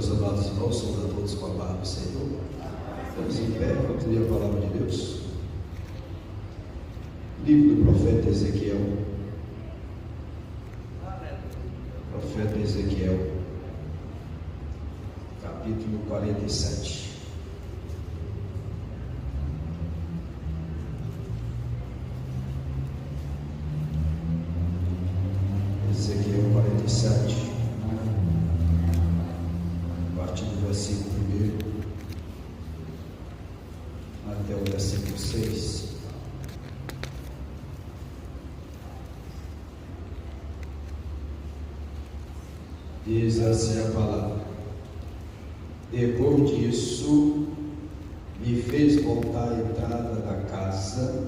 Meus amados irmãos, saúdo a todos com a paz do Senhor. Estamos em pé, vamos ler a palavra de Deus. Livro do profeta Ezequiel. Profeta Ezequiel, capítulo 47. Ezequiel 47, a partir do versículo 1 até o versículo 6. Diz assim a palavra: depois disso, me fez voltar à entrada da casa,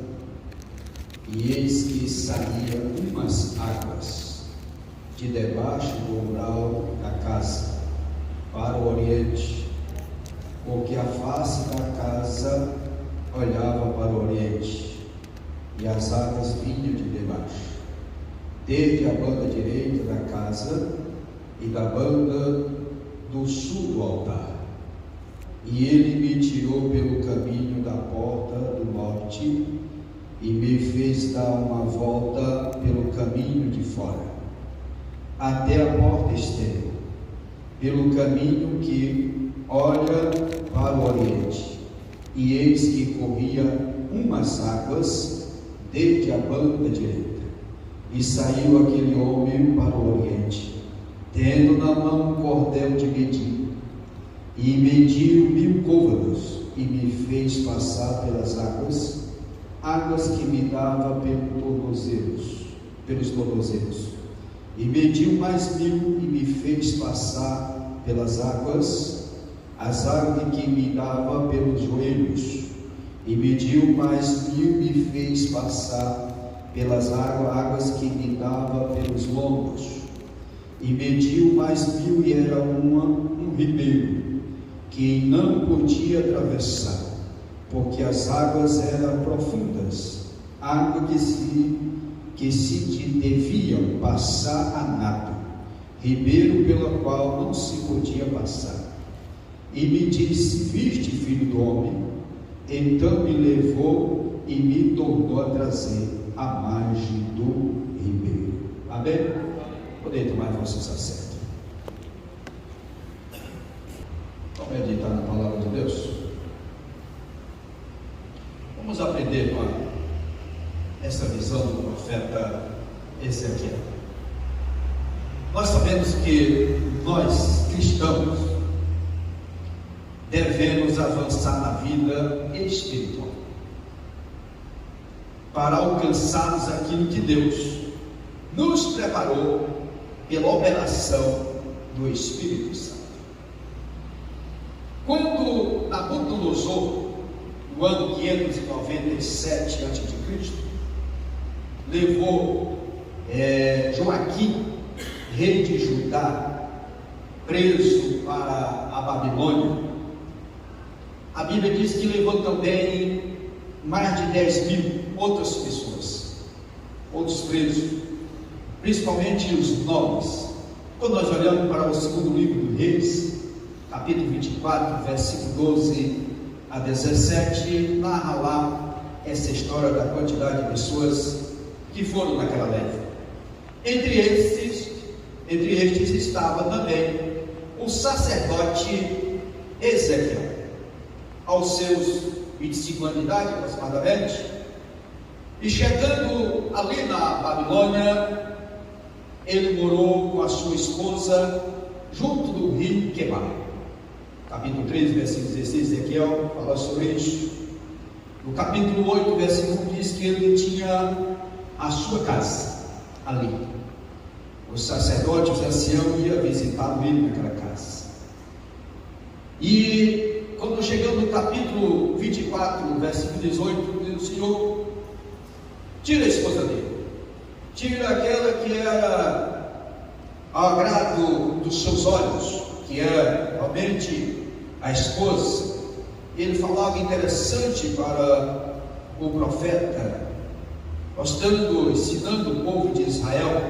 e eis que saía umas águas de debaixo do umbral da casa para o oriente, porque a face da casa olhava para o oriente, e as águas vinham de debaixo, desde a banda direita da casa e da banda do sul do altar. E ele me tirou pelo caminho da porta do norte e me fez dar uma volta pelo caminho de fora, até a porta exterior, pelo caminho que olha para o oriente. E eis que corria umas águas desde a banda direita. E saiu aquele homem para o oriente, tendo na mão um cordel de medir, e mediu 1000 côvados, e me fez passar pelas águas que me dava pelos tornozelos, e mediu mais 1000, e me fez passar pelas águas, as águas que me dava pelos joelhos, e mediu mais 1000, me fez passar pelas águas que me dava pelos lombos. E mediu mais 1000, e era um ribeiro que não podia atravessar, porque as águas eram profundas, água que se deviam passar a nado, ribeiro pela qual não se podia passar. E me disse: viste, filho do homem? Então me levou e me tornou a trazer à margem do ribeiro. Amém? Poder tomar vossos assentos. Vamos meditar na palavra de Deus. Vamos aprender com essa visão do profeta Ezequiel. Nós sabemos que nós, cristãos, devemos avançar na vida espiritual para alcançarmos aquilo que Deus nos preparou pela operação do Espírito Santo. Quando Nabucodonosor, no ano 597 a.C., levou Joaquim, rei de Judá, preso para a Babilônia, a Bíblia diz que levou também mais de 10.000 outras pessoas, outros presos, principalmente os nobres. Quando nós olhamos para o segundo livro do Reis, capítulo 24, versículo 12 a 17, narra lá essa história da quantidade de pessoas que foram naquela leva. Entre estes estava também o sacerdote Ezequiel, aos seus 25 anos de idade aproximadamente, e chegando ali na Babilônia, ele morou com a sua esposa junto do rio Quebar. Capítulo 13, versículo 16, Ezequiel fala sobre isso. No capítulo 8, versículo 1, diz que ele tinha a sua casa ali. O sacerdote, os anciãos, ia visitá-lo ele naquela casa. E quando chegamos no capítulo 24, versículo 18, diz o Senhor: tira a esposa dele, tira aquela que era ao agrado dos seus olhos, que é realmente a esposa. Ele falou algo interessante para o profeta, mostrando, ensinando o povo de Israel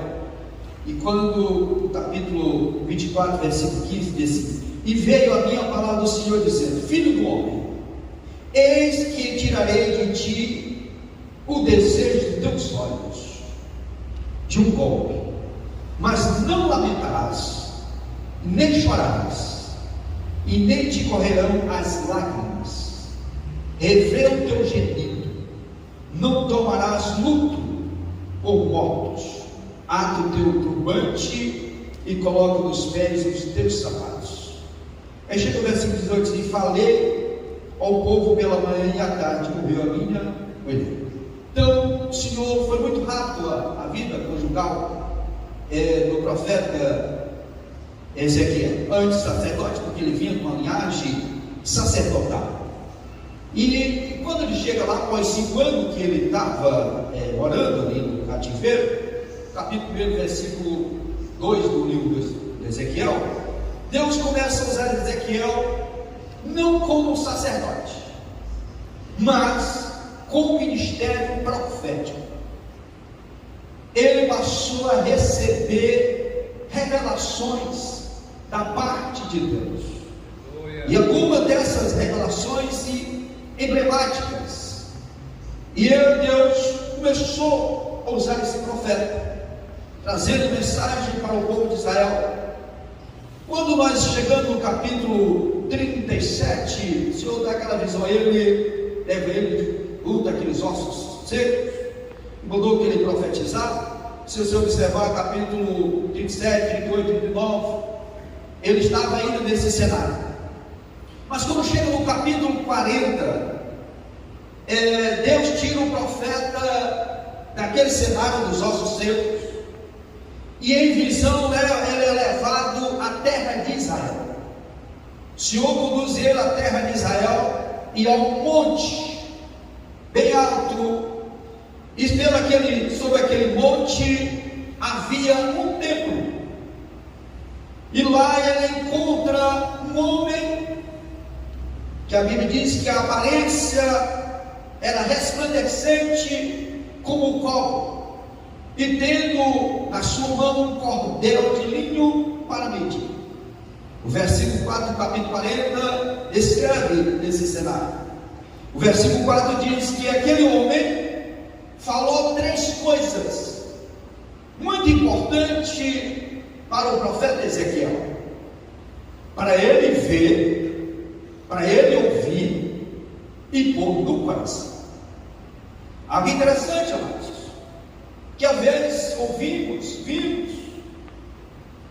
E quando o capítulo 24, versículo 15 diz: e veio a minha palavra do Senhor dizendo: filho do homem, eis que tirarei de ti o desejo de teus olhos, de um golpe, mas não lamentarás, nem chorarás, e nem te correrão as lágrimas. Revê o teu gemido, não tomarás luto por mortos. Ata o teu turbante e coloca nos pés os teus sapatos. Aí chega o versículo 18: e falei ao povo pela manhã e à tarde, morreu a minha mulher. Então o Senhor foi muito rápido a vida conjugal do profeta Ezequiel, antes sacerdote, porque ele vinha com uma linhagem sacerdotal. E quando ele chega lá, após 5 anos que ele estava orando ali no cativeiro, capítulo 1, versículo 2 do livro de Ezequiel, Deus começa a usar Ezequiel não como sacerdote, mas com o ministério profético. Ele passou a receber revelações da parte de Deus, e algumas dessas revelações emblemáticas, e Deus começou a usar esse profeta, trazendo mensagem para o povo de Israel. Quando nós chegamos no capítulo 37, o Senhor dá aquela visão a ele, leva ele daqueles ossos secos, mandou que ele profetizasse. Se você observar capítulo 37, 38, 39, ele estava ainda nesse cenário. Mas quando chega no capítulo 40, Deus tira o profeta daquele cenário dos ossos secos, e em visão ele é levado à terra de Israel. O Senhor conduz ele à terra de Israel e ao monte bem alto, e sobre aquele monte havia um templo, e lá ele encontra um homem que a Bíblia diz que a aparência era resplandecente como o cobre, e tendo na sua mão um cordel de linho para medir. O versículo 4 do capítulo 40 descreve esse cenário. O versículo 4 diz que aquele homem falou 3 coisas muito importantes para o profeta Ezequiel, para ele ver, para ele ouvir e pôr no coração. Algo interessante, amados, que às vezes ouvimos, vimos,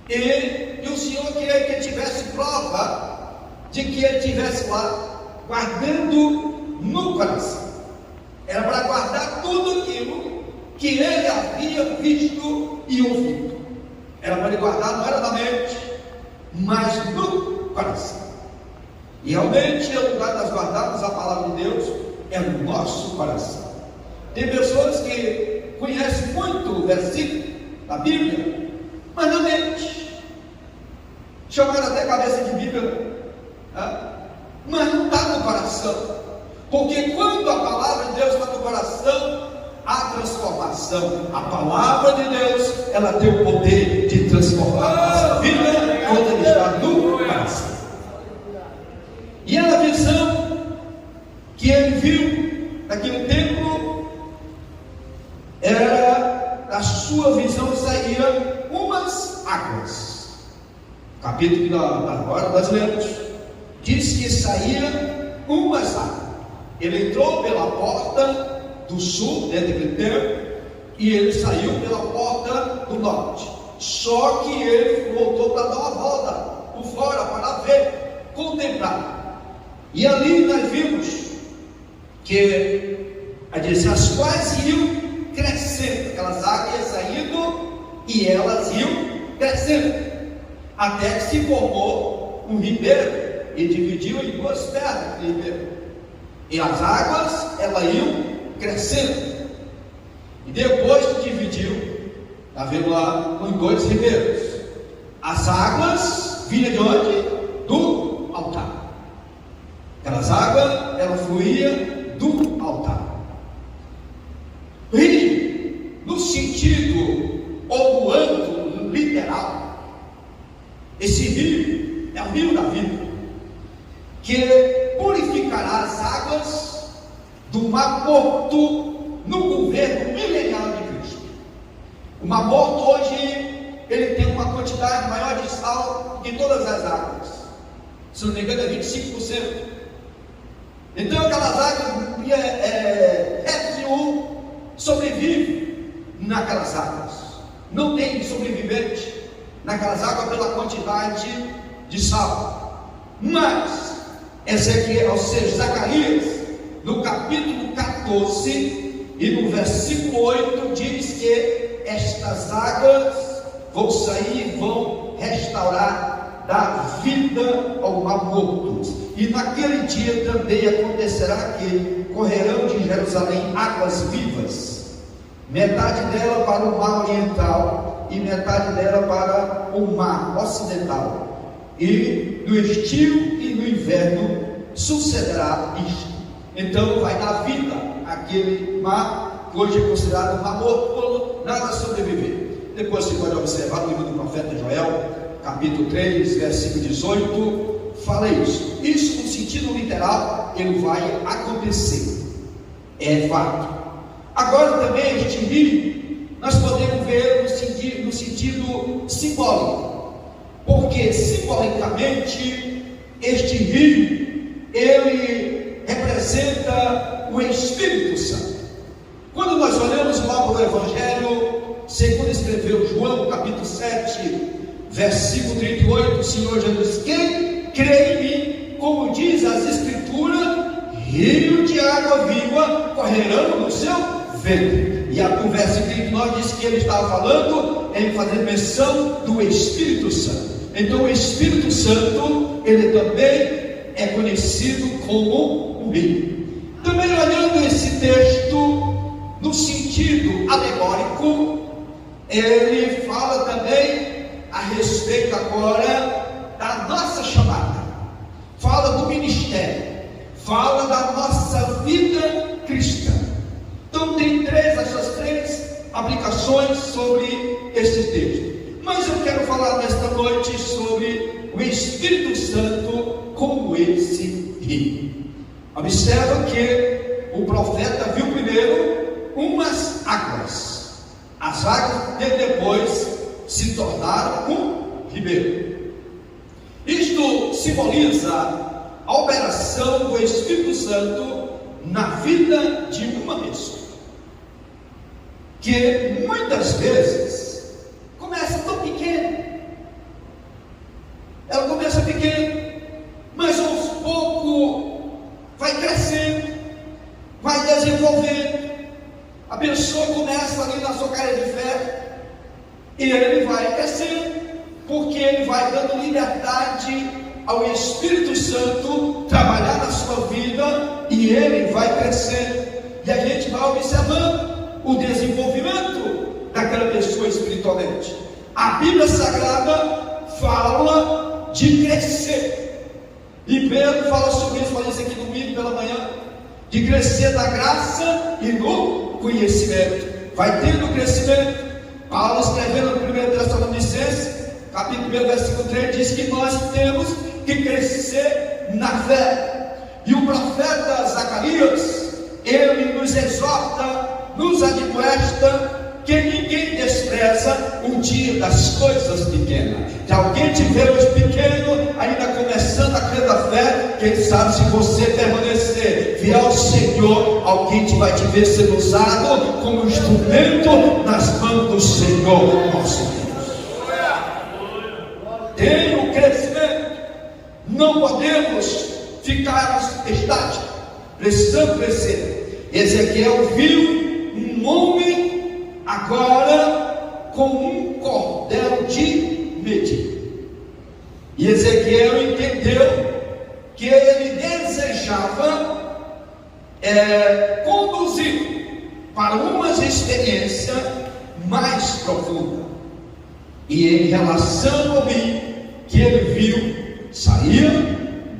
e o Senhor queria que ele tivesse prova de que ele estivesse lá, guardando no coração. Era para guardar tudo aquilo que ele havia visto e ouvido. Era para ele guardar, não era na mente, mas no coração. E realmente o lugar das guardadas, a palavra de Deus é no nosso coração. Tem pessoas que conhecem muito o versículo da Bíblia, mas não mente, chamaram até cabeça de Bíblia, mas não está no coração, porque quando a palavra de Deus está no coração, há transformação. A palavra de Deus, ela tem o poder de transformar a nossa vida quando ela está no coração. E a visão que ele viu naquele templo era, da sua visão saíam umas águas. O capítulo que agora nós lemos diz que saíam umas águas. Ele entrou pela porta do sul, dentro daquele templo, e ele saiu pela porta do norte. Só que ele voltou para dar uma volta por fora, para ver, contemplar. E ali nós vimos que as quais iam crescendo, aquelas águas iam saindo e elas iam crescendo, até que se formou um ribeiro e dividiu em 2 pernas o ribeiro. E as águas, elas iam crescendo, e depois que dividiu, está vendo lá, em 2 ribeiros. As águas vinham de onde? Do altar. Aquelas águas, ela fluía do altar. Rio, no sentido ou no âmbito é o rio da vida, que purificará as águas do Mar Morto no governo milenial de Cristo. O Mar Morto hoje, ele tem uma quantidade maior de sal que todas as águas, se não me engano é 25%. Então aquelas águas, sobrevive naquelas águas, não tem sobrevivente naquelas águas pela quantidade de sal. Mas Ezequiel, ou seja, Zacarias, no capítulo 14 e no versículo 8 diz que estas águas vão sair e vão restaurar da vida ao Mar Morto. E naquele dia também acontecerá que correrão de Jerusalém águas vivas, metade dela para o mar oriental e metade dela para o mar ocidental. E no estio e no inverno sucederá isto. Então vai dar vida àquele mar, que hoje é considerado mar morto, nada sobreviver. Depois você pode observar no livro do profeta Joel, capítulo 3, versículo 18, fala isso. Isso no sentido literal, ele vai acontecer, é fato. Agora também este rio, nós podemos ver no sentido simbólico, porque simbolicamente este rio, ele representa o Espírito Santo. Quando nós olhamos lá para o Evangelho, segundo escreveu João, capítulo 7, versículo 38, o Senhor Jesus: quem crê em mim, como diz as Escrituras, rio de água viva correrão no seu ventre. E o versículo 39 diz que ele estava falando, ele fazendo menção do Espírito Santo. Então o Espírito Santo, ele também é conhecido como o rio. Também olhando esse texto no sentido alegórico, ele fala também a respeito agora da nossa chamada, fala do ministério, fala da nossa vida cristã. Então tem essas três aplicações sobre esse texto. Mas eu quero falar nesta noite sobre o Espírito Santo como esse rio. Observa que o profeta viu primeiro umas águas, as águas que depois se tornaram um ribeiro. Isto simboliza a operação do Espírito Santo na vida de uma pessoa, que muitas vezes começa tão pequeno, ela começa pequena, mas aos poucos vai crescendo, vai desenvolvendo. A pessoa começa ali na sua carreira de fé, e ele vai crescendo, porque ele vai dando liberdade ao Espírito Santo trabalhar na sua vida, e ele vai crescendo, e a gente vai observando o desenvolvimento daquela pessoa espiritualmente. A Bíblia Sagrada fala de crescer, e Pedro fala sobre isso, falei isso aqui domingo pela manhã, de crescer na graça e no conhecimento. Vai tendo crescimento. Paulo, escrevendo no 1 Tessalonicenses, capítulo 1, versículo 3, diz que nós temos que crescer na fé. E o profeta Zacarias, ele nos exorta, nos admoesta, que ninguém despreza o dia das coisas pequenas. Se alguém te vê os pequenos, ainda começando a crer da fé, quem sabe se você permanecer fiel ao Senhor, alguém vai te ver sendo usado como instrumento nas mãos do Senhor nosso Deus. Tem o crescimento, não podemos ficar estáticos, precisamos crescer. Ezequiel viu um homem agora com um cordel de medir, e Ezequiel entendeu que ele desejava conduzir para uma experiência mais profunda, e em relação ao rio que ele viu sair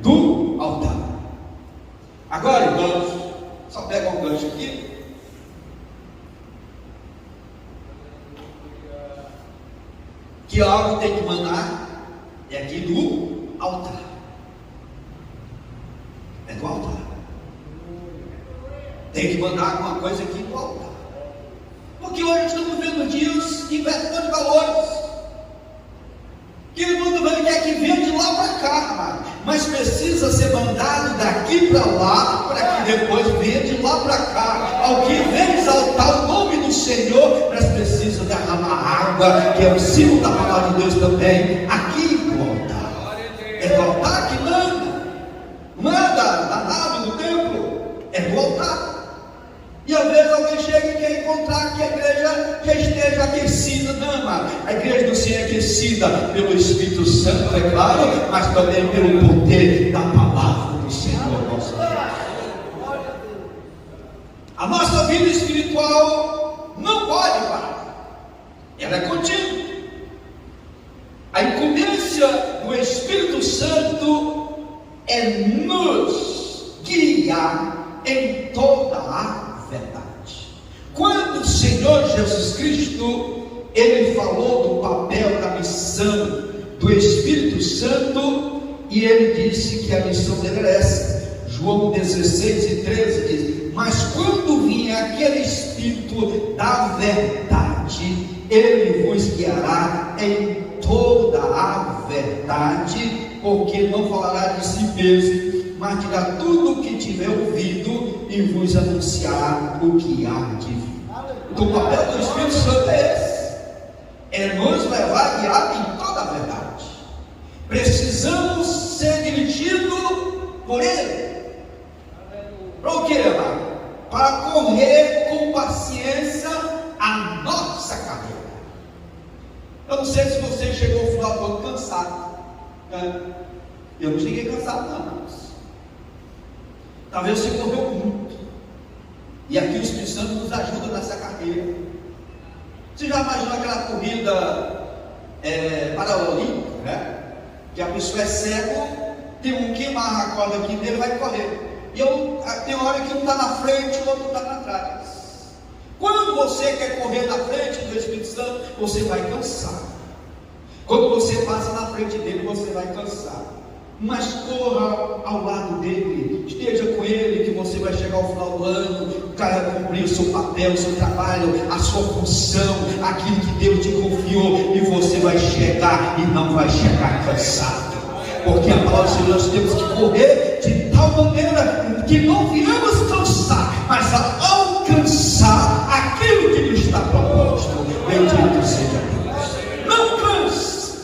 do altar. Agora, irmãos, só pega um gancho aqui. Que algo tem que manar é aqui do altar. É do altar. Tem que mandar alguma coisa aqui do altar. Porque hoje estamos vendo dias invertendo de valores. Que o mundo quer que venha de lá para cá, amado. Mas precisa ser mandado daqui para lá, para que depois venha de lá para cá. Alguém vem exaltar o nome do Senhor, mas precisa derramar água, que é o símbolo da palavra de Deus também, aqui no altar. É do altar que manda na nave do templo, é do altar. E às vezes alguém chega e quer encontrar que a igreja já esteja aquecida. Não, amado. A igreja do Senhor é aquecida pelo Espírito Santo, é claro, mas também pelo poder da palavra do Senhor nosso Deus. A nossa vida espiritual não pode parar, ela é contínua. A incumbência do Espírito Santo é nos guiar em toda a verdade. Quando o Senhor Jesus Cristo, ele falou do papel da missão do Espírito Santo, e ele disse que a missão dele era essa. João 16:13 diz: mas quando vier aquele Espírito da verdade, ele vos guiará em toda a verdade, porque não falará de si mesmo, mas dirá tudo o que tiver ouvido e vos anunciar o que há de vir. Então, o papel do Espírito Santo é esse: é nos levar guiado em toda a verdade. Precisamos ser dirigidos por Ele. Para o que, amado? Para correr com paciência a nossa carreira. Eu não sei se você chegou ao final do ano cansado, né? Eu não cheguei cansado, não. Talvez você correu muito, e aqui o Espírito Santo nos ajuda nessa carreira. Você já imaginou aquela corrida paralímpica, né? Que a pessoa é cego, tem um que amarra a corda aqui dele, vai correr. E tem hora que um está na frente e o outro está atrás. Quando você quer correr na frente do Espírito Santo, você vai cansar. Quando você passa na frente dele, você vai cansar. Mas corra ao lado dele, esteja com ele, que você vai chegar ao final do ano, cumprir o seu papel, o seu trabalho, a sua função, aquilo que Deus te confiou, e você vai chegar e não vai chegar cansado. Porque a palavra do Senhor, nós temos que correr de tal maneira que não viramos cansar, mas alcançar aquilo que nos está proposto. Bendito seja Deus. Não canse,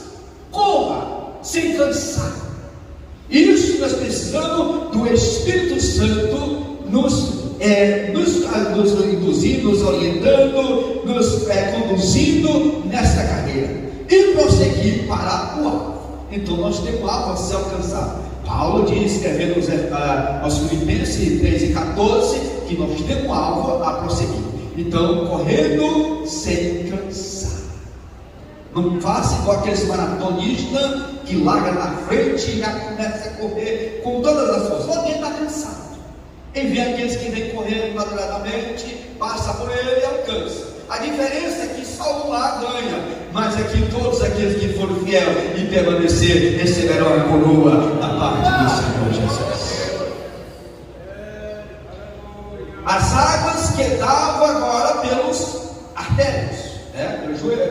corra sem cansar. Isso nós precisamos do Espírito Santo nos induzindo, nos orientando, nos conduzindo nesta carreira e prosseguir para o alvo. Então nós temos algo a se alcançar. Paulo diz, escrevendo aos Filipenses 3:14, que nós temos algo a prosseguir. Então, correndo sem cansar. Não faça igual aqueles maratonistas que larga na frente e já começa a correr com todas as forças. Alguém está cansado. E vem aqueles que vêm correndo moderadamente, passa por ele e alcança. A diferença é que só um lá ganha, mas é que todos aqueles que foram fiéis e permanecer receberão a coroa da parte do Senhor Jesus. As águas que davam agora pelos artérios,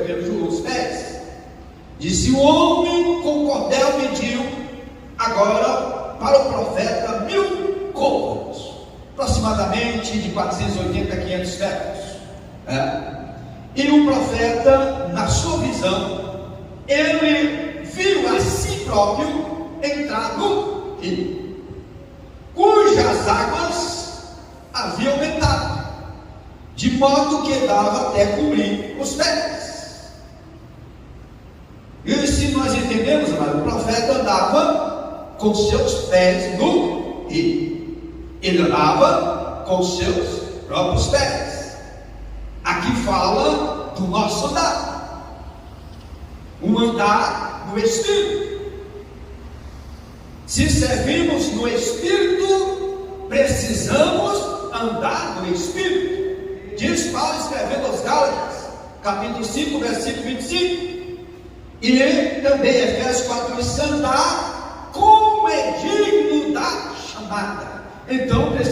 pelos pés. Disse: o homem com cordel mediu agora para o profeta 1000 côvados, aproximadamente de 480 a 500 metros. E o profeta, na sua visão, ele viu a si próprio entrar no rio, cujas águas haviam aumentado, de modo que dava até cobrir os pés. E se nós entendemos, o profeta andava com seus pés no rio, ele andava com seus próprios pés. Aqui fala do nosso andar, um andar no Espírito. Se servimos no Espírito, precisamos andar no Espírito. Diz Paulo escrevendo aos Gálatas, capítulo 5, versículo 25. E também Efésios 4, andar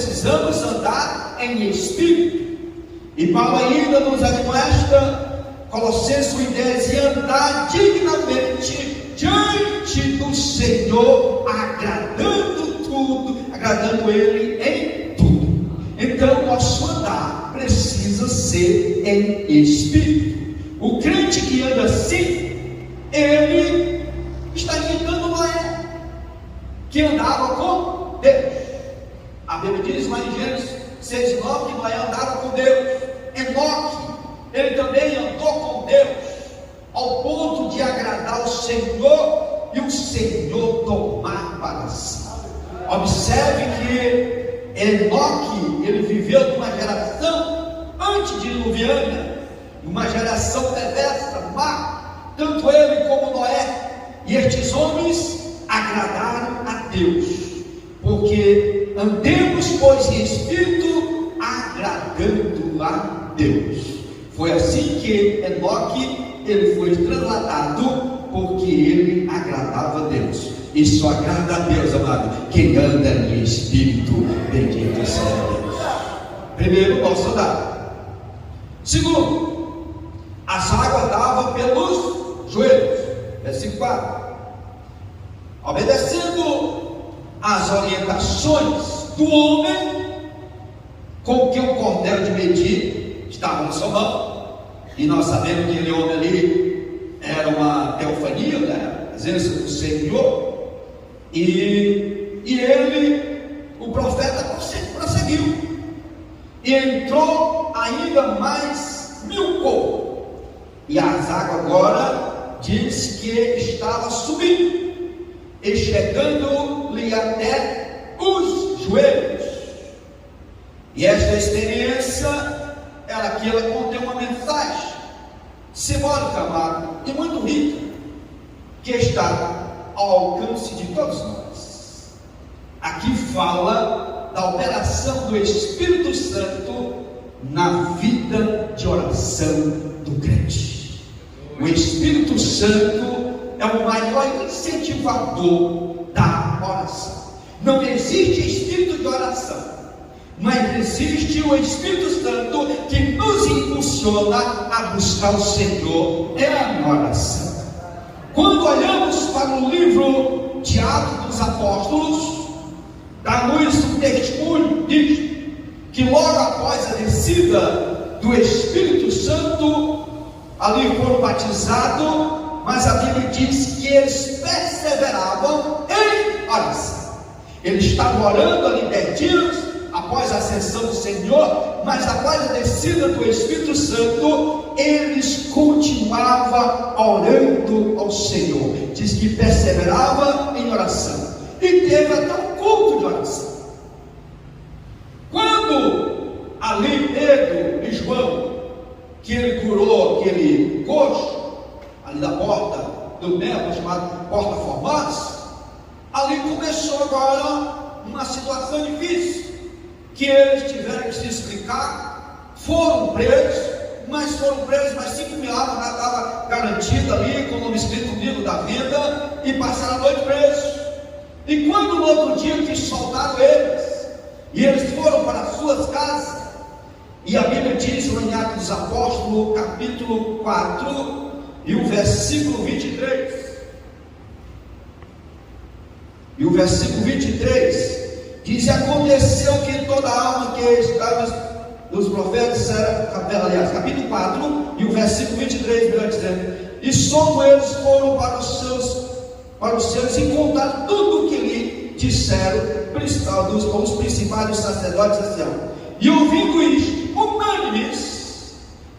precisamos andar em espírito. E Paulo ainda nos admoesta, Colossenses 1:10, e andar dignamente diante do Senhor, agradando Ele em tudo. Então, nosso andar precisa ser em espírito. O crente que anda assim, ele está imitando Noé, que andava com Deus. A Bíblia diz lá em Gênesis 6:9 que Noé andava com Deus. Enoque, ele também andou com Deus, ao ponto de agradar o Senhor e o Senhor tomar para si. Observe que Enoque, ele viveu numa geração antediluviana, uma geração perversa, má, tanto ele como Noé. E estes homens agradaram a Deus, porque andemos, pois, em espírito, agradando a Deus. Foi assim que Enoque, ele foi trasladado, porque ele agradava a Deus. E só agrada a Deus, amado, quem anda em espírito. Bendito seja Deus. Primeiro, nosso andar. Segundo, as águas davam pelos joelhos. Versículo 4. Obedecendo as orientações do homem com que o cordel de medir estava na sua mão, e nós sabemos que aquele homem ali era uma teofania, né? A presença do Senhor, e ele, o profeta, prosseguiu, e entrou ainda mais 1000 côvados, e as águas agora diz que estava subindo e chegando-lhe até os joelhos. E esta experiência, ela contém uma mensagem simbólica, amado, e muito rica, que está ao alcance de todos nós. Aqui fala da operação do Espírito Santo na vida de oração do crente. O Espírito Santo é o maior incentivador da oração. Não existe espírito de oração, mas existe o Espírito Santo que nos impulsiona a buscar o Senhor em oração. Quando olhamos para o livro de Atos dos Apóstolos, dá-nos um testemunho diz que logo após a descida do Espírito Santo, ali foram batizados, mas a Bíblia diz que eles perseveravam em oração. Eles estavam orando ali 10 dias após a ascensão do Senhor, mas após a descida do Espírito Santo, eles continuavam orando ao Senhor. Diz que perseverava em oração, e teve até um culto de oração. Quando ali Pedro e João, que ele curou aquele coxo ali da porta do templo, chamada Porta Formosa, ali começou agora uma situação difícil, que eles tiveram que se explicar. Foram presos, mas 5.000 almas já estava garantida ali, com o nome escrito no livro da vida, e passaram a noite presos. E quando no outro dia que soltaram eles, e eles foram para as suas casas, e a Bíblia diz no Atos dos Apóstolos, capítulo 4, e o versículo 23, diz: aconteceu que toda alma que estava dos profetas era, capítulo 4, e o versículo 23, melhor dizendo, e só eles foram para os seus e contaram tudo o que lhe disseram os principais dos sacerdotes da Sião. E ouvindo isto, unânimes,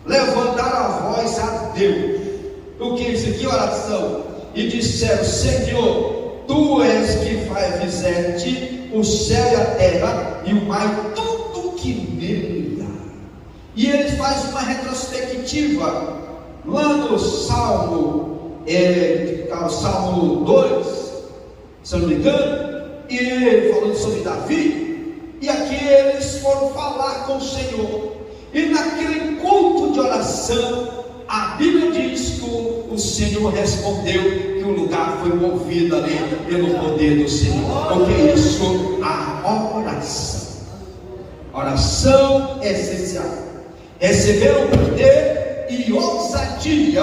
levantaram a voz a Deus. O que diz aqui, oração, e disseram: Senhor, Tu és que fizeste o céu e a terra, e o mar, tudo que nele há. E ele faz uma retrospectiva lá no Salmo, Salmo 2, se não me engano, e falando sobre Davi, e aqui eles foram falar com o Senhor, e naquele culto de oração, a Bíblia diz que o Senhor respondeu, que o lugar foi movido ali pelo poder do Senhor. O que é isso? A oração. Oração é essencial. Receberam poder e ousadia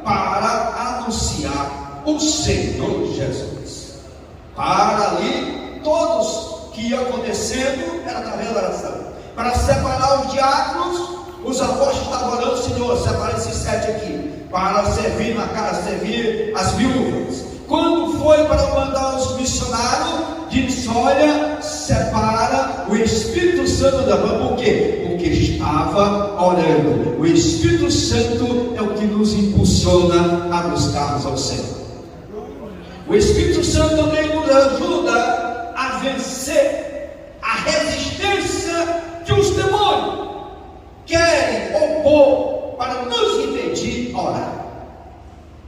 para anunciar o Senhor Jesus. Para ali, todos que ia acontecendo era através da oração. Para separar os diáconos, os apóstolos estavam orando: Senhor, separa esses 7 aqui, para servir na casa, servir as viúvas. Quando foi para mandar os missionários, disse: olha, separa, o Espírito Santo da mão. Por quê? Porque estava orando. O Espírito Santo é o que nos impulsiona a buscarmos ao Senhor. O Espírito Santo também nos ajuda a vencer a resistência que os demônios querem opor para nos impedir a orar.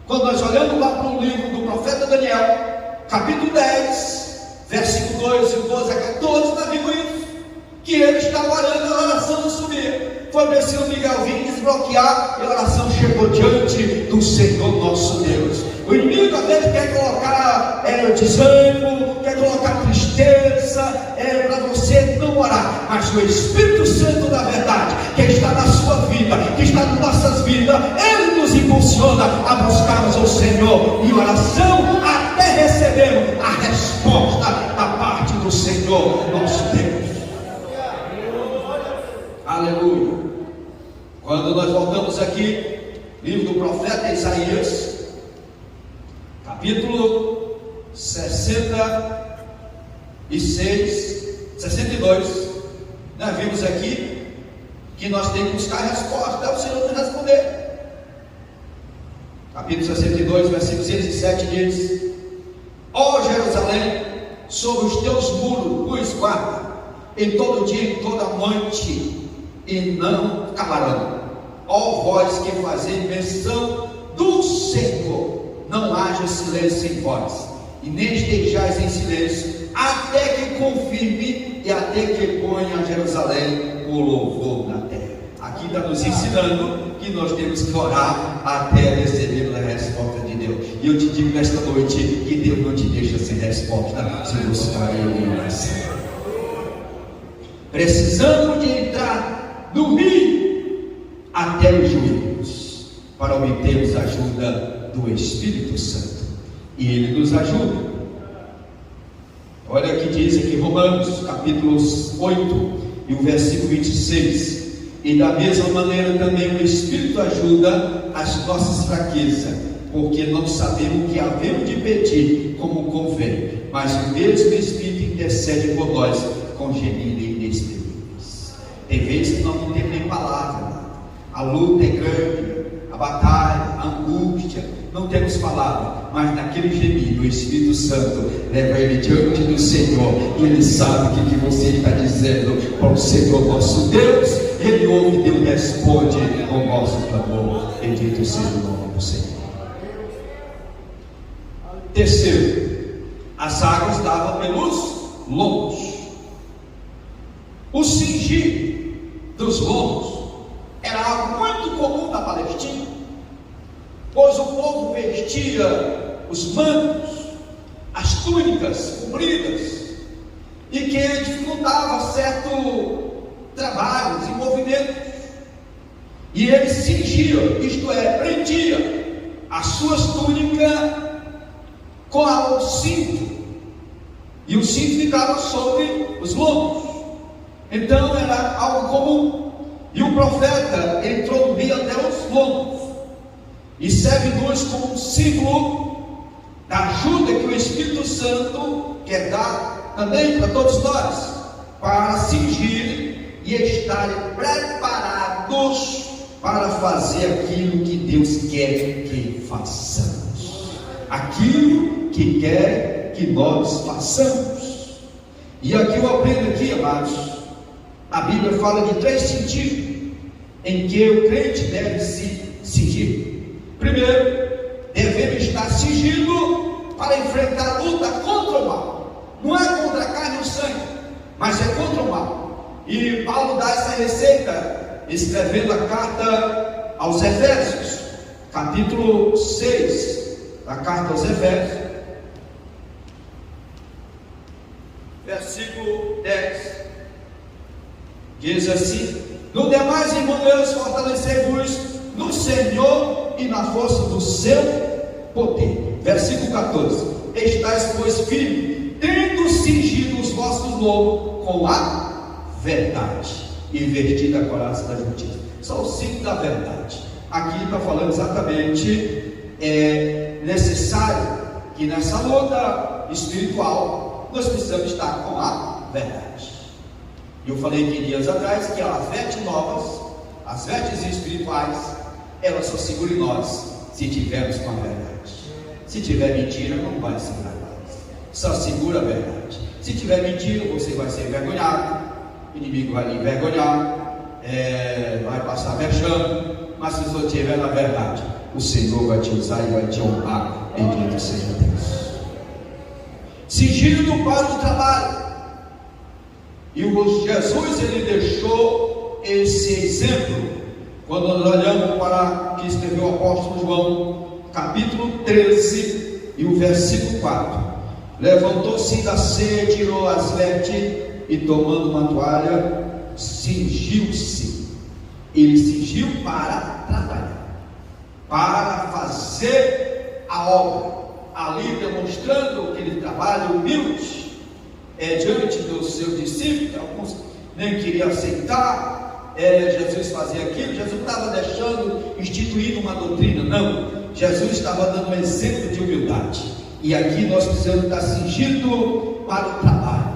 Quando nós olhamos lá para o livro do profeta Daniel, capítulo 10, versículo 2 e 12 a 14, nós vimos isso, que ele estava orando e a oração não subia. Foi preciso Miguel vir desbloquear e a oração chegou diante do Senhor nosso Deus. O inimigo às vezes quer colocar desânimo, quer colocar tristeza, para você não orar, mas o Espírito Santo da verdade, que está na sua vida, que está nas nossas vidas, ele nos impulsiona a buscarmos ao Senhor em oração, até recebermos a resposta da parte do Senhor nosso Deus. Aleluia. Quando nós voltamos aqui, livro do profeta Isaías, capítulo 62, nós vimos aqui que nós temos que buscar a resposta até o Senhor nos responder. Capítulo 62, versículo 6 e 7 diz: ó Jerusalém, sobre os teus muros luz guarda, em todo dia, em toda noite, e não calarão. Ó vós que fazeis menção do Senhor, não haja silêncio em vós, e nem estejais em silêncio, até que confirme e até que ponha a Jerusalém o louvor na terra. Aqui está nos ensinando que nós temos que orar até recebermos a resposta de Deus. E eu te digo nesta noite que Deus não te deixa sem resposta se buscar Ele em oração. Precisamos de entrar no rio até os joelhos para obtermos a ajuda do Espírito Santo, e Ele nos ajuda. Olha o que diz aqui Romanos capítulo 8 e o versículo 26: e da mesma maneira também o Espírito ajuda as nossas fraquezas, porque não sabemos o que havemos de pedir como convém, mas o mesmo Espírito intercede por nós com gemidos inexprimíveis. Tem vezes que nós não temos nem palavra, a luta é grande, a batalha, a angústia, não temos palavra, mas naquele gemido o Espírito Santo leva ele diante do Senhor, e ele sabe o que você está dizendo para o Senhor nosso Deus. Ele ouve e Deus responde ao nosso clamor. Bendito seja o nome do Senhor. Terceiro, as águas davam pelos lombos. O cingir dos lombos era algo muito comum na Palestina, pois o povo vestia os mantos, as túnicas compridas, e que dificultava certo trabalho, desenvolvimento, e eles cingiam, isto é, prendia as suas túnicas com o cinto, e o cinto ficava sobre os lombos. Então era algo comum, e o profeta entrou no rio até os lombos, e serve-nos como um símbolo da ajuda que o Espírito Santo quer dar também para todos nós, para cingir e estarem preparados para fazer aquilo que Deus quer que façamos, aquilo que quer que nós façamos. E aqui eu aprendo aqui, amados, a Bíblia fala de 3 sentidos em que o crente deve se cingir. Primeiro, devemos estar cingido para enfrentar a luta contra o mal. Não é contra a carne e o sangue, mas é contra o mal. E Paulo dá essa receita escrevendo a carta aos Efésios, capítulo 6 da carta aos Efésios, versículo 10. Diz assim: no demais, irmãos meus, fortalecei-vos no Senhor e na força do seu poder. Versículo 14: estais, pois, firmes, tendo cingido os vossos lombos com a verdade e vestido a couraça da justiça. São o cinto da verdade. Aqui está falando exatamente, é necessário que nessa luta espiritual nós precisamos estar com a verdade. Eu falei aqui dias atrás que as vestes novas, as vestes espirituais, elas só seguram em nós se tivermos com a verdade. Se tiver mentira, não vai segurar nós. Só segura a verdade. Se tiver mentira, você vai ser envergonhado, o inimigo vai lhe envergonhar, vai passar vexame. Mas se você estiver na verdade, o Senhor vai te usar e vai te honrar. Bendito seja Deus. Cingido para o trabalho. E o Jesus, ele deixou esse exemplo quando nós olhamos para o que escreveu o apóstolo João, capítulo 13 e o versículo 4. Levantou-se da ceia, tirou as vestes e, tomando uma toalha, cingiu-se. Ele cingiu para trabalhar, para fazer a obra, ali demonstrando aquele trabalho humilde diante dos seus discípulos, que alguns nem queriam aceitar. Jesus fazia aquilo. Jesus não estava deixando, instituindo uma doutrina, não. Jesus estava dando um exemplo de humildade. E aqui nós precisamos estar cingido para o trabalho.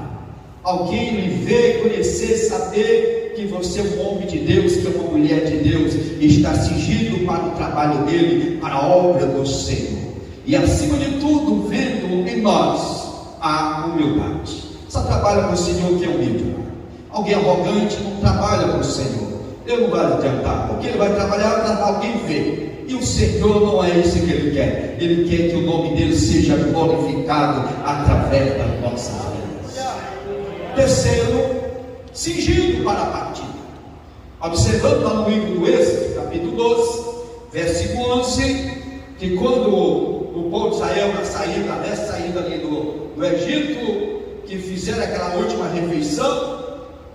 Alguém lhe ver, conhecer, saber que você é um homem de Deus, que é uma mulher de Deus, e está cingido para o trabalho dele, para a obra do Senhor. E acima de tudo, vendo em nós a humildade. Só trabalha com o Senhor que é humilde. Alguém arrogante não trabalha com o Senhor. Ele não vai adiantar, porque ele vai trabalhar para alguém ver. E o Senhor não é isso que Ele quer. Ele quer que o nome dEle seja glorificado através das nossas vidas. Terceiro, cingido para a partida. Observando lá no livro do Êxodo, capítulo 12, versículo 11, que quando o povo de Israel, na saída ali do Egito, que fizeram aquela última refeição,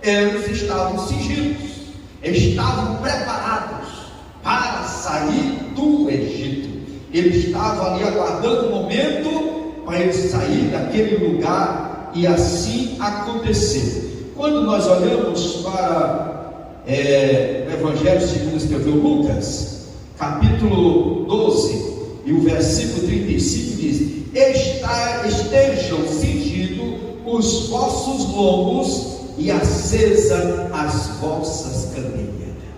eles estavam cingidos, estavam preparados para sair do Egito. Eles estavam ali aguardando o momento para eles sair daquele lugar, e assim aconteceu. Quando nós olhamos para o Evangelho segundo escreveu Lucas, capítulo 12 e o versículo 35 diz: estejam cingidos os vossos lombos e acesa as vossas candeias.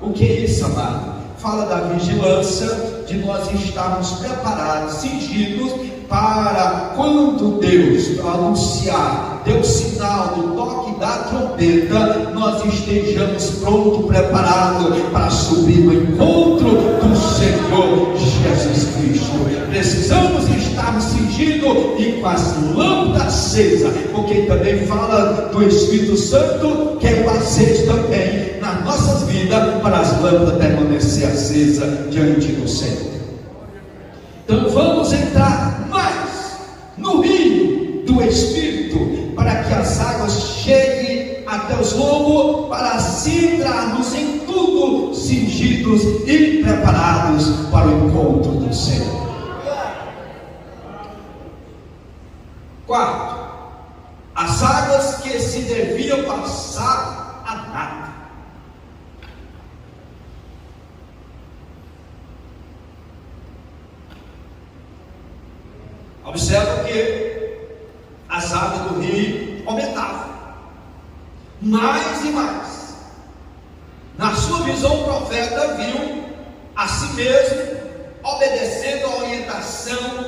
O que é isso, amado? Fala da vigilância, de nós estarmos preparados, cingidos, para quando Deus anunciar, deu sinal do toque da trombeta, nós estejamos prontos, preparados para subir no encontro do Senhor Jesus Cristo. Precisamos estar cingidos e com as lâmpadas acesas, porque também fala do Espírito Santo, que é o azeite também nas nossas vidas, para as lâmpadas permanecer acesas diante do Senhor. Então vamos entrar mais no rio do Espírito, para que as águas cheguem até os lombos, para assim entrarmos em tudo cingidos e preparados para o encontro do Senhor. Quarto, as águas que se deviam passar a nada. Observa que as águas do rio aumentavam mais e mais. Na sua visão, o profeta viu a si mesmo obedecendo a orientação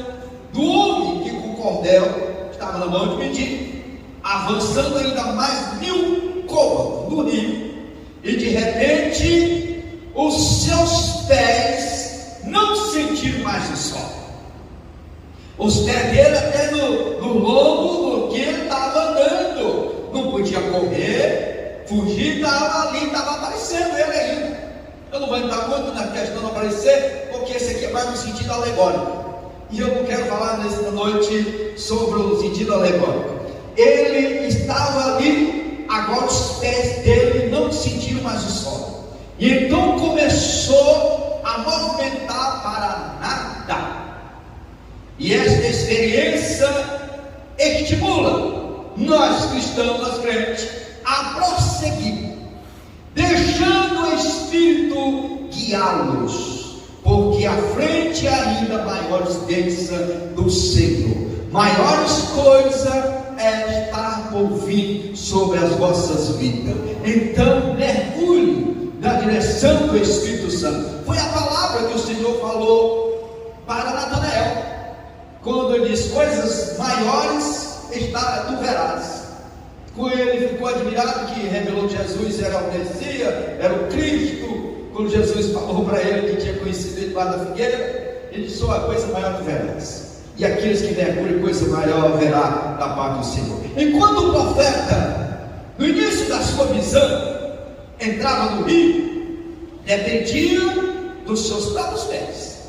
do homem que com o cordel estava na mão de medir, avançando ainda mais 1000 côvados no rio, e de repente os seus pés não sentiram mais o sol. Os pés dele até no lombo do que ele estava andando, não podia correr, fugir, estava ali, estava aparecendo ele ainda. Eu não vou entrar muito na questão de aparecer, porque esse aqui vai no sentido alegórico, e eu não quero falar nesta noite sobre o sentido alegórico. Ele estava ali agora os pés dele não sentiam mais o solo. E então começou a movimentar para nada. E esta experiência estimula nós cristãos, nós crentes, a prosseguir, deixando o Espírito guiá-los, porque à frente ainda maiores bênçãos do Senhor, maiores coisas está por vir sobre as vossas vidas. Então mergulhe na direção do Espírito Santo. Foi a palavra que o Senhor falou para Natanael, quando ele disse: coisas maiores tu verás. Quando ele ficou admirado que revelou que Jesus era o Messias, era o Cristo, quando Jesus falou para ele que tinha conhecido ele lá da figueira, ele disse: a coisa maior tu verás. E aqueles que mergulham, coisa maior verá da parte do Senhor. Enquanto o profeta, no início da sua visão, entrava no rio, dependia dos seus próprios pés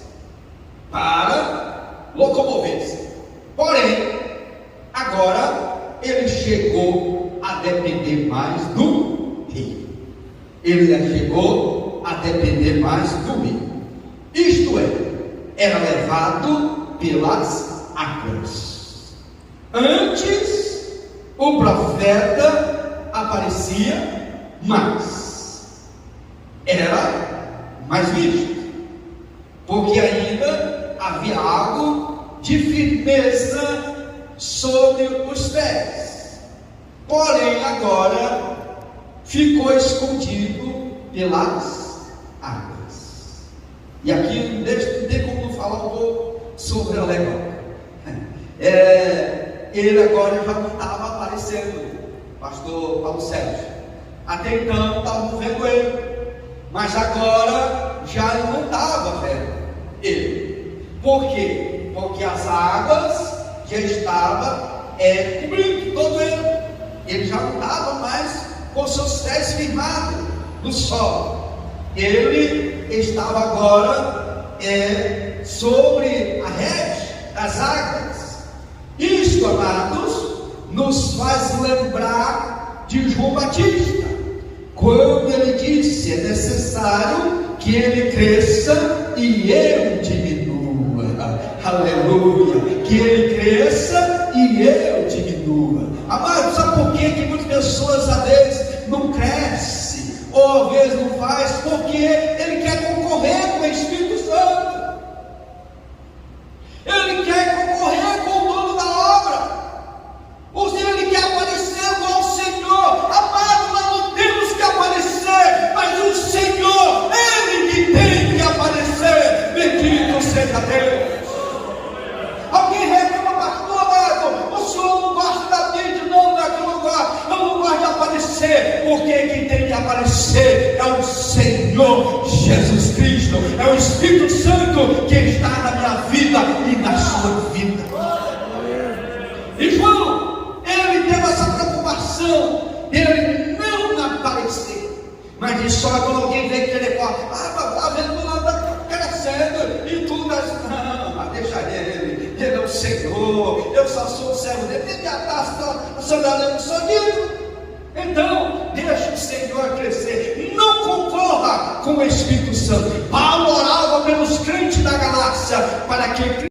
para locomover-se. Porém, agora ele chegou a depender mais do rio. Ele chegou a depender mais do rio. Isto é, era levado pelas águas. Antes, o profeta aparecia mais, era mais visto, porque ainda havia algo de firmeza sobre os pés. Porém, agora ficou escondido pelas águas. E aqui não tem como falar um pouco sobre a alegórica. Ele agora já não estava aparecendo, pastor Paulo Sérgio. Até então estavam vendo ele, mas agora já não estava vendo ele. Por quê? Porque as águas já estavam cobrindo todo ele. Ele já não estava mais com seus pés firmados no solo. Ele estava agora sobre a rede das águas. Isto, amados, nos faz lembrar de João Batista, quando ele disse: é necessário que ele cresça e eu diminua. Aleluia! Que ele cresça e eu diminua. Amados, sabe por que muitas pessoas às vezes não crescem, ou às vezes não faz? Porque ele quer concorrer com o Espírito Santo. Ele quer concorrer com o dono da obra. Ou seja, ele quer aparecer com o Senhor. Amado, nós não temos que aparecer, mas o Senhor, Ele que tem que aparecer. Bendito seja Deus. Alguém reclama: pastor amado, o senhor não gosta da gente, não, daquele lugar, eu não gosto de aparecer. Porque quem tem que aparecer é o Senhor Jesus Cristo, é o Espírito Santo que está na minha vida e na sua vida. E João, ele teve essa preocupação dele não aparecer, mas disse: só quando alguém vem querer falar: está vendo, lá está crescendo e tudo assim. Não, mas deixa ele é o Senhor, eu só sou o servo dele, ele já está sandália do soninho. Então, deixa o Senhor crescer, não concorra com o Espírito Santo. Paulo orava pelos crentes da Galácia para que